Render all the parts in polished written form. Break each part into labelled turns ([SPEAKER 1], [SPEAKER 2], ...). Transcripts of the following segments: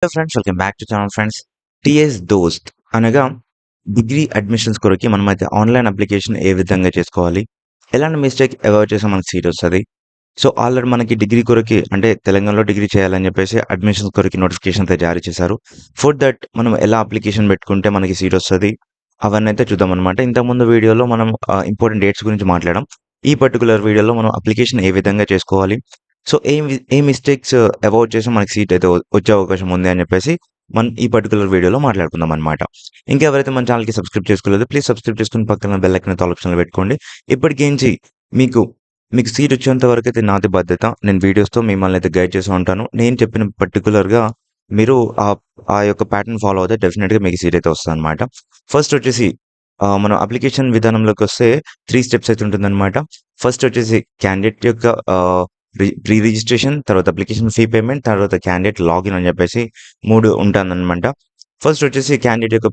[SPEAKER 1] Hello friends, welcome back to channel friends. TS దోస్త్ అనగా degree admissions కొరకి మనమైతే online application ఏ విధంగా చేసుకోవాలి, ఎలాంటి మిస్టేక్ అవాయిడ్ చేస్తే మనకి సీట్ వస్తుంది. సో ఆల్రెడీ మనకి డిగ్రీ కొరకి అంటే తెలంగాణలో డిగ్రీ చేయాలని చెప్పేసి అడ్మిషన్స్ కొరకి నోటిఫికేషన్ అయితే జారీ చేశారు. ఫర్ దట్ మనం ఎలా అప్లికేషన్ పెట్టుకుంటే మనకి సీట్ వస్తుంది అవన్నీ అయితే చూద్దాం అనమాట. ఇంతకుముందు వీడియోలో మనం ఇంపార్టెంట్ డేట్స్ గురించి మాట్లాడడం. ఈ పర్టికులర్ వీడియోలో మనం అప్లికేషన్ ఏ విధంగా చేసుకోవాలి, సో ఏ మిస్టేక్స్ అవాయిడ్ చేసి మనకి సీట్ అయితే వచ్చే అవకాశం ఉంది అని చెప్పేసి మనం ఈ పర్టికులర్ వీడియోలో మాట్లాడుకుందాం అనమాట. ఇంకెవరైతే మన ఛానల్కి సబ్స్క్రైబ్ చేసుకోలేదు, ప్లీజ్ సబ్స్క్రైబ్ చేసుకుని పక్కన బెల్ ఐకాన్ ఆల్ ఆప్షన్లో పెట్టుకోండి. ఇప్పటికేంచి మీకు మీకు సీట్ వచ్చేంత వరకు అయితే నాది బాధ్యత. నేను వీడియోస్తో మిమ్మల్ని అయితే గైడ్ చేస్తూ ఉంటాను. నేను చెప్పిన పర్టికులర్గా మీరు ఆ యొక్క ప్యాటర్న్ ఫాలో అవుతే డెఫినెట్గా మీకు సీట్ అయితే వస్తుంది అనమాట. ఫస్ట్ వచ్చేసి మనం అప్లికేషన్ విధానంలోకి వస్తే 3 స్టెప్స్ అయితే ఉంటుందన్నమాట. ఫస్ట్ వచ్చేసి క్యాండిడేట్ యొక్క ప్రీ రిజిస్ట్రేషన్, తర్వాత అప్లికేషన్ ఫీ పేమెంట్, తర్వాత క్యాండిడేట్ లాగిన్ అని చెప్పేసి 3 ఉంటుందన్నమాట. ఫస్ట్ వచ్చేసి క్యాండిడేట్ యొక్క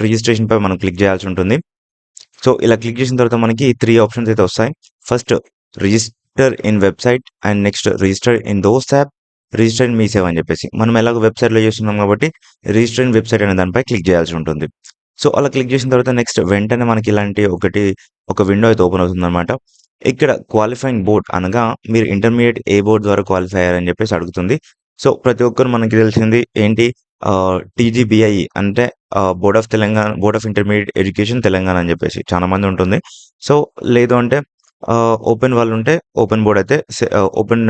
[SPEAKER 1] రిజిస్ట్రేషన్ పై మనం క్లిక్ చేయాల్సి ఉంటుంది. సో ఇలా క్లిక్ చేసిన తర్వాత మనకి 3 ఆప్షన్స్ అయితే వస్తాయి. First register in website, and next register in దోస్త్ యాప్, రిజిస్టర్ ఇన్ మీ సేవ అని చెప్పేసి మనం ఎలాగో వెబ్సైట్లో చేస్తున్నాం కాబట్టి రిజిస్టర్ ఇన్ వెబ్సైట్ అనే దానిపై క్లిక్ చేయాల్సి ఉంటుంది. సో అలా క్లిక్ చేసిన తర్వాత నెక్స్ట్ వెంటనే మనకి ఇలాంటి ఒక విండో అయితే ఓపెన్ అవుతుందన్నమాట. ఇక్కడ క్వాలిఫైయింగ్ బోర్డ్ అనగా మీరు ఇంటర్మీడియట్ ఏ బోర్డ్ ద్వారా క్వాలిఫై అయ్యారని చెప్పేసి అడుగుతుంది. సో ప్రతి ఒక్కరు మనకి తెలిసింది ఏంటి, టీజీబీఐఈ అంటే board of intermediate education Telangana అని చెప్పేసి చాలా మంది ఉంటుంది. సో లేదు అంటే ఓపెన్ వాళ్ళు ఉంటే ఓపెన్ బోర్డ్ అయితే ఓపెన్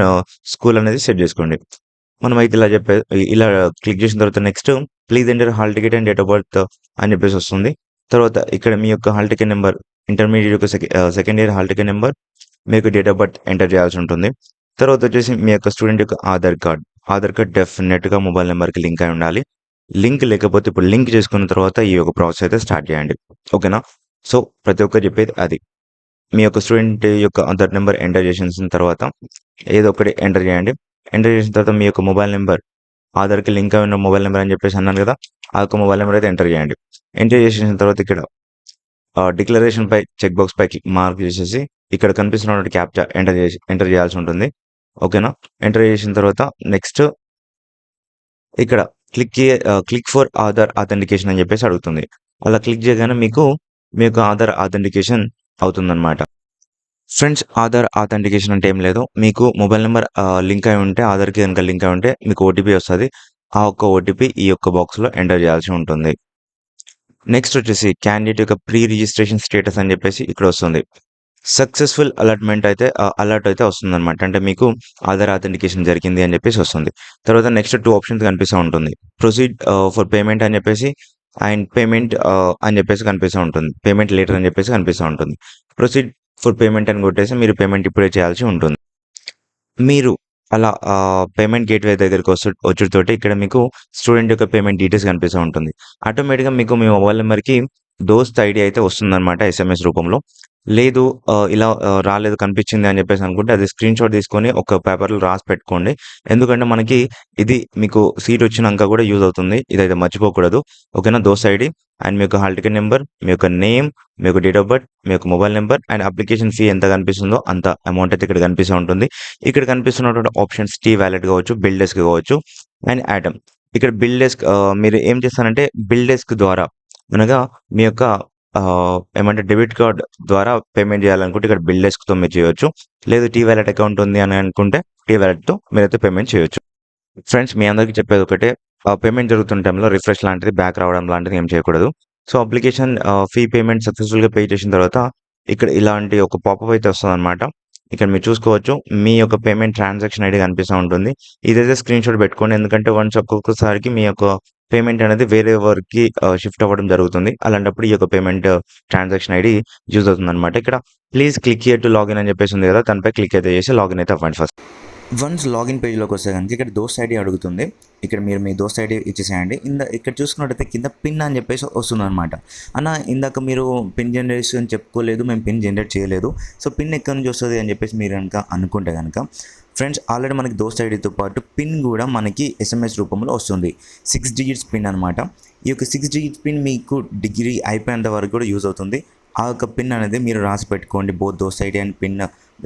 [SPEAKER 1] స్కూల్ అనేది సెట్ చేసుకోండి. మనమైతే ఇలా క్లిక్ చేసిన తర్వాత next please enter hall ticket and date of birth అని చెప్పేసి వస్తుంది. తర్వాత ఇక్కడ మీ యొక్క హాల్ టికెట్ నెంబర్, ఇంటర్మీడియట్ యొక్క second year hall ticket number, మీకు డేట్ ఆఫ్ బర్త్ ఎంటర్ చేయాల్సి ఉంటుంది. తర్వాత వచ్చేసి మీ యొక్క స్టూడెంట్ యొక్క ఆధార్ కార్డ్ డెఫినెట్గా మొబైల్ నెంబర్కి లింక్ అయి ఉండాలి. లింక్ లేకపోతే ఇప్పుడు లింక్ చేసుకున్న తర్వాత ఈ యొక్క ప్రాసెస్ అయితే స్టార్ట్ చేయండి. ఓకేనా? సో ప్రతి ఒక్కరు చెప్పేది అది. మీ యొక్క స్టూడెంట్ యొక్క ఆధార్ నెంబర్ ఎంటర్ చేసిన తర్వాత ఏదో ఒకటి ఎంటర్ చేయండి. ఎంటర్ చేసిన తర్వాత మీ యొక్క మొబైల్ నెంబర్, ఆధార్కి లింక్ అయిన మొబైల్ నెంబర్ అని చెప్పేసి అన్నాను కదా, ఆ యొక్క మొబైల్ నెంబర్ అయితే ఎంటర్ చేయండి. ఎంటర్ చేసిన తర్వాత ఇక్కడ డిక్లరేషన్ పై చెక్ బాక్స్ పై మార్క్ చేసేసి ఇక్కడ కనిపిస్తున్నటువంటి క్యాప్చా ఎంటర్ చేయాల్సి ఉంటుంది. ఓకేనా? ఎంటర్ చేసిన తర్వాత నెక్స్ట్ ఇక్కడ క్లిక్ ఫర్ ఆధార్ ఆథెంటికేషన్ అని చెప్పేసి అడుగుతుంది. అలా క్లిక్ చేయగానే మీ యొక్క ఆధార్ ఆథెంటికేషన్ అవుతుందన్నమాట. ఫ్రెండ్స్, ఆధార్ ఆథెంటికేషన్ అంటే ఏం లేదు, మీకు మొబైల్ నెంబర్ లింక్ అయి ఉంటే, ఆధార్కి కనుక లింక్ అయి ఉంటే మీకు ఓటీపీ వస్తుంది. ఆ ఒక్క ఓటీపీ ఈ యొక్క బాక్స్లో ఎంటర్ చేయాల్సి ఉంటుంది. నెక్స్ట్ వచ్చేసి క్యాండిడేట్ యొక్క ప్రీ రిజిస్ట్రేషన్ స్టేటస్ అని చెప్పేసి ఇక్కడ వస్తుంది. సక్సెస్ఫుల్ అలర్ట్ అయితే వస్తుందన్నమాట. అంటే మీకు ఆధార్ ఆథెంటికేషన్ జరిగింది అని చెప్పేసి వస్తుంది. తర్వాత నెక్స్ట్ 2 ఆప్షన్స్ కనిపిస్తూ ఉంటుంది. ప్రొసీడ్ ఫర్ పేమెంట్ అని చెప్పేసి, అండ్ పేమెంట్ అని చెప్పేసి కనిపిస్తూ ఉంటుంది. పేమెంట్ లేటర్ అని చెప్పేసి కనిపిస్తూ ఉంటుంది. ప్రొసీడ్ ఫర్ పేమెంట్ అని కొట్టేసి మీరు పేమెంట్ ఇప్పుడే చేయాల్సి ఉంటుంది. మీరు అలా పేమెంట్ గేట్వే దగ్గరికి వచ్చుడుతోటి ఇక్కడ మీకు స్టూడెంట్ యొక్క పేమెంట్ డీటెయిల్స్ కనిపిస్తూ ఉంటుంది. ఆటోమేటిక్గా మీకు మీ మొబైల్ నెంబర్కి దోస్త్ ఐడి అయితే వస్తుందన్నమాట ఎస్ఎంఎస్ రూపంలో. లేదు ఇలా రాలేదు, కనిపించింది అని చెప్పేసి అనుకుంటే అది స్క్రీన్ షాట్ తీసుకొని ఒక పేపర్లో రాసి పెట్టుకోండి. ఎందుకంటే మనకి ఇది మీకు సీట్ వచ్చినాక కూడా యూజ్ అవుతుంది. ఇదైతే మర్చిపోకూడదు. ఓకేనా? దోస్త్ ఐడి అండ్ మీ యొక్క హాల్ టికెట్ నెంబర్, మీ యొక్క నేమ్, మీ యొక్క డేట్ ఆఫ్ బర్త్, మీ యొక్క mobile number and application fee ఎంత కనిపిస్తుందో అంత అమౌంట్ అయితే ఇక్కడ కనిపిస్తూ ఉంటుంది. ఇక్కడ కనిపిస్తున్నటువంటి ఆప్షన్స్ టీ వ్యాలెట్ కావచ్చు, బిల్ డెస్క్ కావచ్చు, అండ్ యాటమ్. ఇక్కడ బిల్ డెస్క్ మీరు ఏం చేస్తారంటే బిల్ డెస్క్ ద్వారా అనగా మీ యొక్క ఏమంటే డెబిట్ కార్డ్ ద్వారా పేమెంట్ చేయాలనుకుంటే ఇక్కడ బిల్ డెస్క్తో మీరు చేయొచ్చు. లేదు టీ వ్యాలెట్ అకౌంట్ ఉంది అని అనుకుంటే టీ వ్యాలెట్తో మీరైతే పేమెంట్ చేయొచ్చు. ఫ్రెండ్స్, మీ అందరికీ చెప్పేది ఒకటే, పేమెంట్ జరుగుతున్న టైంలో రిఫ్రెష్ లాంటిది, బ్యాక్ రావడం లాంటిది ఏం చేయకూడదు. సో అప్లికేషన్ ఫీ పేమెంట్ సక్సెస్ఫుల్గా పే చేసిన తర్వాత ఇక్కడ ఇలాంటి ఒక పాపప్ అయితే వస్తుందన్నమాట. ఇక్కడ మీరు చూసుకోవచ్చు మీ యొక్క పేమెంట్ ట్రాన్సాక్షన్ ఐడి కనిపిస్తూ ఉంటుంది. ఇదైతే స్క్రీన్ షాట్ పెట్టుకోండి, ఎందుకంటే వన్స్ ఒక్కొక్కసారికి మీ యొక్క పేమెంట్ అనేది వేరే ఎవరికి షిఫ్ట్ అవ్వడం జరుగుతుంది. అలాంటప్పుడు ఈ యొక్క పేమెంట్ ట్రాన్సాక్షన్ ఐడి యూజ్ అవుతుందన్నమాట. ఇక్కడ please click here to login అని చెప్పేసి ఉంది కదా, దానిపై క్లిక్ అయితే చేసి లాగిన్ అయితే అవ్వండి. ఫస్ట్ వన్స్ లాగిన్ పేజ్లోకి వస్తే కనుక ఇక్కడ దోస్త్ ఐడి అడుగుతుంది. ఇక్కడ మీరు మీ దోస్త్ ఐడి ఇచ్చేసేయండి. ఇక్కడ చూసుకున్నట్టయితే కింద పిన్ అని చెప్పేసి వస్తుంది అనమాట. అన్న ఇందాక మీరు పిన్ జనరేషన్ చెప్పుకోలేదు, మేము పిన్ జనరేట్ చేయలేదు, సో పిన్ ఎక్కడి నుంచి వస్తుంది అని చెప్పేసి మీరు కనుక అనుకుంటే కనుక ఫ్రెండ్స్, ఆల్రెడీ మనకి దోస్త్ ఐడితో పాటు పిన్ కూడా మనకి ఎస్ఎంఎస్ రూపంలో వస్తుంది. 6 డిజిట్స్ పిన్ అనమాట. ఈ యొక్క 6 డిజిట్స్ పిన్ మీకు డిగ్రీ అయిపోయేంత వరకు కూడా యూజ్ అవుతుంది. ఆ యొక్క పిన్ అనేది మీరు రాసి పెట్టుకోండి. బోత్ దోస్త్ ఐడి అండ్ పిన్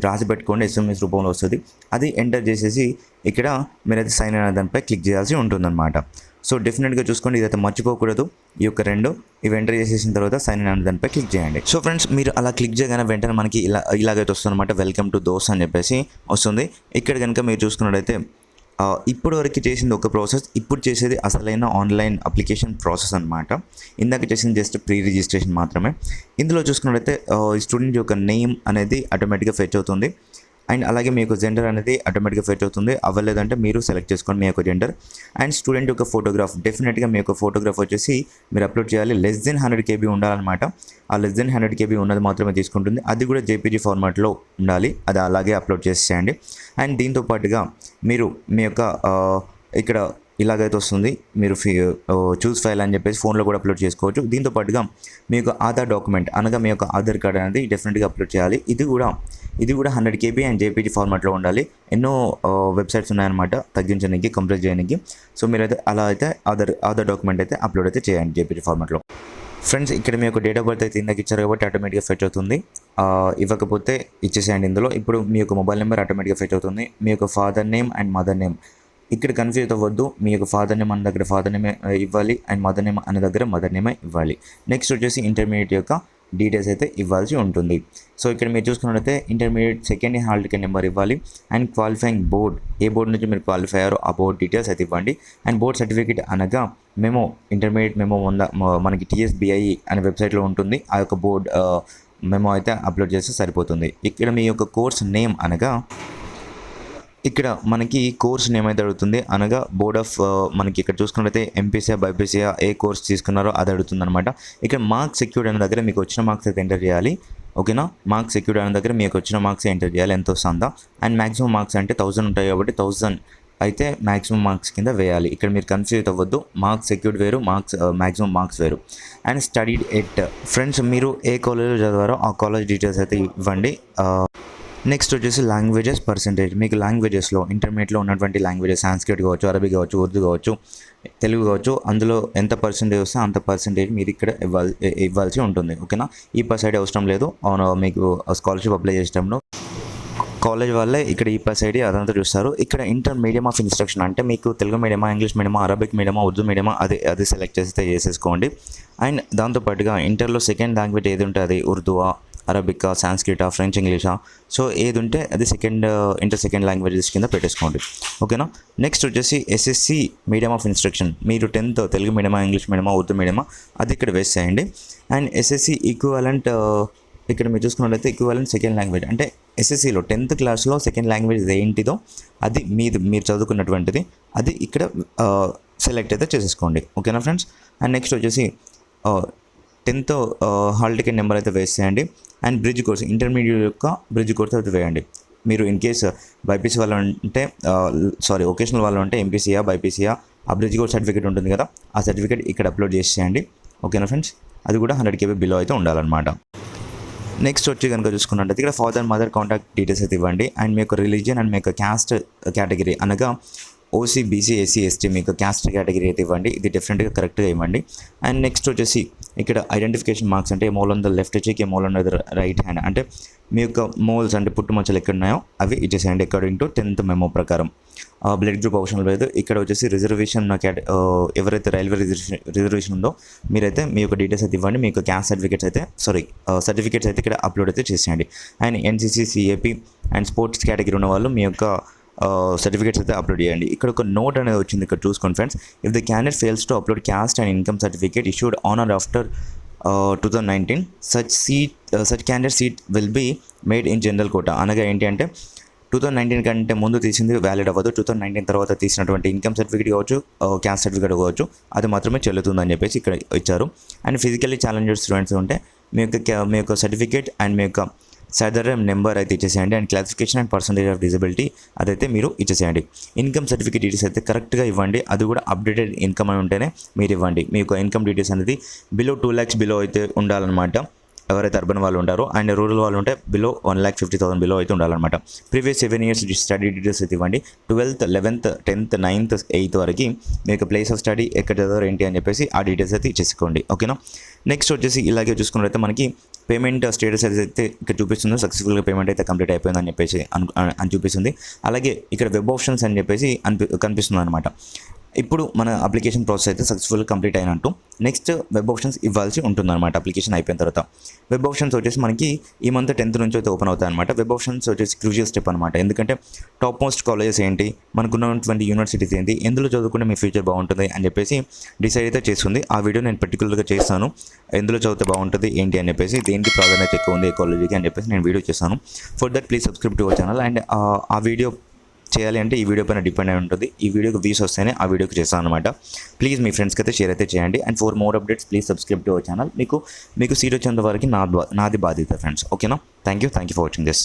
[SPEAKER 1] రాసి పెట్టుకోండి, ఎస్ఎంఎస్ రూపంలో వస్తుంది. అది ఎంటర్ చేసేసి ఇక్కడ మీరైతే సైన్ ఇన్ అనే దానిపై క్లిక్ చేయాల్సి ఉంటుందన్నమాట. సో డెఫినెట్గా చూసుకోండి, ఇదైతే మర్చిపోకూడదు. ఈ యొక్క 2 ఇవి ఎంటర్ చేసేసిన తర్వాత సైన్ ఇన్ అనే దానిపై క్లిక్ చేయండి. సో ఫ్రెండ్స్, మీరు అలా క్లిక్ చేయగానే వెంటనే మనకి ఇలాగైతే వస్తుంది అనమాట. వెల్కమ్ టు దోస్ అని చెప్పేసి వస్తుంది. ఇక్కడ కనుక మీరు చూసుకున్నట్టయితే ఇప్పుడు వరకు చేసింది ఒక ప్రాసెస్, ఇప్పుడు చేసేది అసలైన ఆన్లైన్ అప్లికేషన్ ప్రాసెస్ అనమాట. ఇందాక చేసింది జస్ట్ ప్రీ రిజిస్ట్రేషన్ మాత్రమే. ఇందులో చూసుకున్నట్టయితే స్టూడెంట్ యొక్క నేమ్ అనేది ఆటోమేటిక్గా ఫెచ్ అవుతుంది. అండ్ అలాగే మీ యొక్క జెండర్ అనేది ఆటోమేటిక్గా ఫెచ్ అవుతుంది. అవ్వలేదంటే మీరు సెలెక్ట్ చేసుకోండి మీ యొక్క జెండర్. అండ్ స్టూడెంట్ యొక్క ఫోటోగ్రాఫ్, డెఫినెట్గా మీ యొక్క ఫోటోగ్రాఫ్ వచ్చేసి మీరు అప్లోడ్ చేయాలి. లెస్ దెన్ 100 KB ఉండాలన్నమాట. ఆ లెస్ దెన్ 100 KB ఉన్నది మాత్రమే తీసుకుంటుంది. అది కూడా JPG ఫార్మాట్లో ఉండాలి. అది అలాగే అప్లోడ్ చేసేయండి. అండ్ దీంతో పాటుగా మీరు మీ యొక్క ఇక్కడ ఇలాగైతే వస్తుంది. మీరు చూస్ ఫైల్ అని చెప్పేసి ఫోన్లో కూడా అప్లోడ్ చేసుకోవచ్చు. దీంతో పాటుగా మీ యొక్క ఆధార్ డాక్యుమెంట్ అనగా మీ యొక్క ఆధార్ కార్డ్ అనేది డెఫినెట్గా అప్లోడ్ చేయాలి. ఇది కూడా 100 KB అండ్ JPG ఫార్మాట్లో ఉండాలి. ఎన్నో వెబ్సైట్స్ ఉన్నాయన్నమాట తగ్గించడానికి, కంప్రెస్ చేయడానికి. సో మీరైతే అలా అయితే ఆధార్ డాక్యుమెంట్ అయితే అప్లోడ్ అయితే చేయండి JPG ఫార్మాట్లో. ఫ్రెండ్స్, ఇక్కడ మీ యొక్క డేట్ ఆఫ్ బర్త్ అయితే ఇందాక ఇచ్చారు కాబట్టి ఆటోమేటిక్గా ఫెచ్ అవుతుంది. ఇవ్వకపోతే ఇచ్చేసేయండి ఇందులో. ఇప్పుడు మీ యొక్క మొబైల్ నెంబర్ ఆటోమేటిక్గా ఫెచ్ అవుతుంది. మీ యొక్క father name and mother name ఇక్కడ కన్ఫ్యూజ్ అవ్వద్దు. మీ యొక్క ఫాదర్ నేమ్ అనే దగ్గర ఫాదర్ నేమే ఇవ్వాలి అండ్ మదర్ నేమ్ అనే దగ్గర మదర్ నేమే ఇవ్వాలి. నెక్స్ట్ వచ్చేసి ఇంటర్మీడియట్ యొక్క డీటెయిల్స్ అయితే ఇవ్వాల్సి ఉంటుంది. సో ఇక్కడ మీరు చూసుకున్నట్లయితే intermediate second year hall ticket number ఇవ్వాలి. అండ్ క్వాలిఫైయింగ్ బోర్డ్, ఏ బోర్డు నుంచి మీరు క్వాలిఫై అయ్యారో ఆ బోర్డ్ డీటెయిల్స్ అయితే ఇవ్వండి. అండ్ బోర్డ్ సర్టిఫికేట్ అనగా మెమో, ఇంటర్మీడియట్ మెమో మనకి TSBI అనే వెబ్సైట్లో ఉంటుంది. ఆ యొక్క బోర్డ్ మెమో అయితే అప్లోడ్ చేస్తే సరిపోతుంది. ఇక్కడ మీ యొక్క కోర్స్ నేమ్ అనగా ఇక్కడ మనకి కోర్స్ నేమ్ అయితే అడుగుతుంది. అనగా బోర్డ్ ఆఫ్ మనకి ఇక్కడ చూసుకున్నట్లయితే MPCయా బైపీసీయా ఏ కోర్స్ తీసుకున్నారో అది అడుగుతుంది అనమాట. ఇక్కడ మార్క్స్ సెక్యూర్డ్ అనే దగ్గర మీకు వచ్చిన మార్క్స్ అయితే ఎంటర్ చేయాలి. ఓకేనా, మార్క్స్ సెక్యూర్డ్ అనే దగ్గర మీకు వచ్చిన మార్క్స్ ఎంటర్ చేయాలి ఎంత వస్తుందా. అండ్ మ్యాక్సిమం మార్క్స్ అంటే 1000 ఉంటాయి కాబట్టి 1000 అయితే మ్యాక్సిమం మార్క్స్ కింద వేయాలి. ఇక్కడ మీరు కన్ఫ్యూజ్ అవ్వద్దు. మార్క్స్ సెక్యూర్డ్ వేరు, మార్క్స్ మ్యాక్సిమం మార్క్స్ వేరు. అండ్ స్టడీడ్ ఎట్, ఫ్రెండ్స్ మీరు ఏ కాలేజ్లో చదివారో ఆ కాలేజ్ డీటెయిల్స్ అయితే ఇవ్వండి. నెక్స్ట్ వచ్చేసి లాంగ్వేజెస్ పర్సెంటేజ్, మీకు లాంగ్వేజెస్లో ఇంటర్మీడియట్లో ఉన్నటువంటి లాంగ్వేజెస్ సాంస్క్రిట్ కావచ్చు, అరబీ కావచ్చు, ఉర్దూ కావచ్చు, తెలుగు కావచ్చు, అందులో ఎంత పర్సెంటేజ్ వస్తే అంత పర్సెంటేజ్ మీరు ఇక్కడ ఇవ్వాల్సి ఉంటుంది. ఓకేనా, ఈ పర్సెంటేజ్ అవసరం లేదు. మీకు స్కాలర్షిప్ అప్లై చేసేటప్పుడు కాలేజ్ వాళ్ళే ఇక్కడ ఈ పర్సెంటేజ్ అదంతా చూస్తారు. ఇక్కడ ఇంటర్ మీడియం ఆఫ్ ఇన్స్ట్రక్షన్ అంటే మీకు తెలుగు మీడియమా, ఇంగ్లీష్ మీడియమా, అరబిక్ మీడియమా, ఉర్దూ మీడియమా అది సెలెక్ట్ చేసేసుకోండి. అండ్ దాంతోపాటుగా ఇంటర్లో సెకండ్ లాంగ్వేజ్ ఏది ఉంటే అది ఉర్దూవా, అరబికా, సాంస్క్రిటా, ఫ్రెంచ్, ఇంగ్లీషా, సో ఏది ఉంటే అది సెకండ్ లాంగ్వేజెస్ కింద పెట్టేసుకోండి. ఓకేనా, నెక్స్ట్ వచ్చేసి SSC మీడియం ఆఫ్ ఇన్స్ట్రక్షన్, మీరు 10th తెలుగు మీడియమా, ఇంగ్లీష్ మీడియమా, ఉర్దూ మీడియమా అది ఇక్కడ వేసేయండి. అండ్ SSC ఈక్వాలెంట్ ఇక్కడ మీరు చూసుకున్నట్లయితే ఈక్వాలెంట్ సెకండ్ లాంగ్వేజ్ అంటే SSCలో 10th క్లాస్లో సెకండ్ లాంగ్వేజ్ ఏంటిదో అది మీరు చదువుకున్నటువంటిది అది ఇక్కడ సెలెక్ట్ అయితే చేసేసుకోండి. ఓకేనా ఫ్రెండ్స్. అండ్ నెక్స్ట్ వచ్చేసి 10th హాల్ టికెట్ నెంబర్ అయితే వేసేయండి. అండ్ బ్రిడ్జ్ కోర్స్, ఇంటర్మీడియట్ యొక్క బ్రిడ్జ్ కోర్స్ అయితే వేయండి. మీరు ఇన్ కేస్ బైపీసీ వాళ్ళు అంటే వొకేషనల్ వాళ్ళు అంటే MPCయా బైపీసీయా ఆ బ్రిడ్జ్ కోర్స్ సర్టిఫికేట్ ఉంటుంది కదా, ఆ సర్టిఫికేట్ ఇక్కడ అప్లోడ్ చేసేయండి. ఓకేనా ఫ్రెండ్స్, అది కూడా 100 KB బిలో అయితే ఉండాలన్నమాట. నెక్స్ట్ వచ్చి కనుక చూసుకున్నట్లయితే ఇక్కడ ఫాదర్ మదర్ కాంటాక్ట్ డీటెయిల్స్ అయితే ఇవ్వండి. అండ్ మీ యొక్క రిలీజియన్ అండ్ మీ యొక్క క్యాస్ట్ కేటగిరీ అనగా OC, BC, SC, ST మీకు క్యాస్ట్ కేటగిరీ అయితే ఇవ్వండి. ఇది డిఫరెంట్గా కరెక్ట్గా ఇవ్వండి. అండ్ నెక్స్ట్ వచ్చేసి ఇక్కడ ఐడెంటిఫికేషన్ మార్క్స్ అంటే mole on the left cheek, mole on the right hand అంటే మీ యొక్క మోల్స్ అంటే పుట్టుమచ్చలు ఎక్కడ ఉన్నాయో అవి ఇచ్చేసేయండి అకార్డింగ్ టు 10th మెమో ప్రకారం. బ్లడ్ గ్రూప్ అవసరం లేదు. ఇక్కడ వచ్చేసి రిజర్వేషన్ ఎవరైతే రైల్వే రిజర్వేషన్ ఉందో మీరైతే మీ యొక్క డీటెయిల్స్ అయితే ఇవ్వండి. మీ యొక్క క్యాస్ట్ సర్టిఫికేట్స్ అయితే ఇక్కడ అప్లోడ్ అయితే చేసేయండి. And NCC, CAP and sports category ఉన్న వాళ్ళు మీ యొక్క సర్టిఫికేట్స్ అయితే అప్లోడ్ చేయండి. ఇక్కడ ఒక నోట్ అనేది వచ్చింది, ఇక్కడ చూసుకోండి friends. If the candidate fails to upload caste and income certificate issued on or after 2019 such candidate seat will be made in general quota. అనగా ఏంటి అంటే 2019 కంటే ముందు తీసింది వ్యాలిడ్ అవ్వదు. 2019 తర్వాత తీసినటువంటి ఇన్కమ్ సర్టిఫికేట్ కావచ్చు, క్యాస్ట్ సర్టిఫికేట్ కావచ్చు, అది మాత్రమే చెల్లుతుందని చెప్పేసి ఇక్కడ ఇచ్చారు. అండ్ ఫిజికల్లీ ఛాలెంజ్డ్ స్టూడెంట్స్ ఉంటే మీ యొక్క సర్టిఫికేట్ అండ్ మీ యొక్క సదరం నెంబర్ అయితే ఇచ్చేసేయండి. And classification and percentage of disability అదైతే మీరు ఇచ్చేసేయండి. ఇన్కమ్ సర్టిఫికేట్ డీటెయిల్స్ అయితే కరెక్ట్గా ఇవ్వండి. అది కూడా అప్డేటెడ్ ఇన్కమ్ అని ఉంటేనే మీరు ఇవ్వండి. మీ యొక్క ఇన్కమ్ డీటెయిల్స్ అనేది బిలో 2 lakhs బిలో అయితే ఉండాలన్నమాట. ఎవరైతే అర్బన్ వాళ్ళు ఉంటారో అండ్ రూరల్ వాళ్ళు ఉంటే బిలో 1,50,000 బిలో అయితే ఉండాలన్నమాట. ప్రీవియస్ 7 years స్టడీ డీటెయిల్స్ అయితే ఇవ్వండి. 12th, 11th, 10th, 9th, 8th వరకు మీకు ప్లేస్ ఆఫ్ స్టడీ ఎక్కడ చదివారు ఏంటి అని చెప్పేసి ఆ డీటెయిల్స్ అయితే ఇచ్చేసుకోండి. ఓకేనా. నెక్స్ట్ వచ్చేసి ఇలాగే చూసుకున్నట్లయితే మనకి పేమెంట్ స్టేటస్ అయితే ఇక్కడ చూపిస్తుంది. సక్సెస్ఫుల్గా పేమెంట్ అయితే కంప్లీట్ అయిపోయిందని చెప్పేసి అని చూపిస్తుంది. అలాగే ఇక్కడ వెబ్ ఆప్షన్స్ అని చెప్పేసి కనిపిస్తుంది అనమాట. ఇప్పుడు మన అప్లికేషన్ ప్రాసెస్ అయితే సక్సెస్ఫుల్ కంప్లీట్ అయినట్టు. నెక్స్ట్ వెబ్ ఆప్షన్స్ ఇవ్వాల్సి ఉంటుందన్నమాట అప్లికేషన్ అయిపోయిన తర్వాత. వెబ్ ఆప్షన్స్ వచ్చేసి మనకి ఈ మంత్ 10th నుంచి అయితే ఓపెన్ అవుతాయి అనమాట. వెబ్ ఆప్షన్స్ వచ్చేసి క్రూషియల్ స్టెప్ అనమాట. ఎందుకంటే టాప్ మోస్ట్ కాలేజెస్ ఏంటి, మనకున్నటువంటి యూనివర్సిటీస్ ఏంటి, ఎందులో చదువుకుంటే మీ ఫ్యూచర్ బాగుంటుంది అని చెప్పేసి డిసైడ్ అయితే చేస్తుంది. ఆ వీడియో నేను పర్టికులర్గా చేస్తాను. ఎందులో చదివితే బాగుంటుంది ఏంటి అని చెప్పేసి, దేనికి ప్రాధాన్యత ఎక్కువ ఉంది ఏ కాలేజీకి అని చెప్పేసి నేను వీడియో చేస్తాను. For that please subscribe to our channel. And ఆ వీడియో చేయాలి అంటే ఈ వీడియో పైన డిపెండ్ అయి ఉంటుంది. ఈ వీడియోకి వ్యూస్ వస్తేనే ఆ వీడియోకి చేస్తాను అనమాట. ప్లీజ్ మీ ఫ్రెండ్స్కి అయితే షేర్ అయితే చేయండి. And for more updates please subscribe to our channel. మీకు సీట్ వచ్చేంత వరకు నాది బాధ్యత ఫ్రెండ్స్. ఓకేనా. Thank you for watching this.